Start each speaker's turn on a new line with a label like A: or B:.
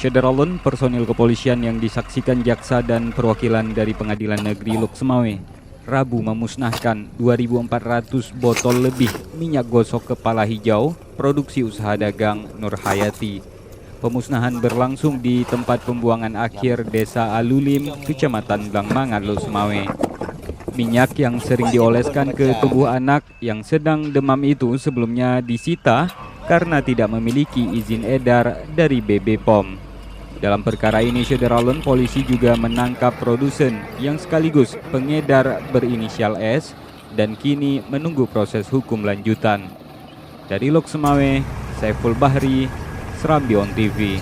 A: Syederalun, personil kepolisian yang disaksikan jaksa dan perwakilan dari Pengadilan Negeri Lok Semawe Rabu memusnahkan 2.400 botol lebih minyak gosok kepala hijau produksi usaha dagang Nur Hayati. Pemusnahan berlangsung di tempat pembuangan akhir Desa Alulim, Kecamatan Blangmangan, Lok Semawe. Minyak yang sering dioleskan ke tubuh anak yang sedang demam itu sebelumnya disita karena tidak memiliki izin edar dari BB POM. Dalam perkara ini, Syederalun, polisi juga menangkap produsen yang sekaligus pengedar berinisial S dan kini menunggu proses hukum lanjutan. Dari Lok Semawe, Saiful Bahri, Serambi On TV.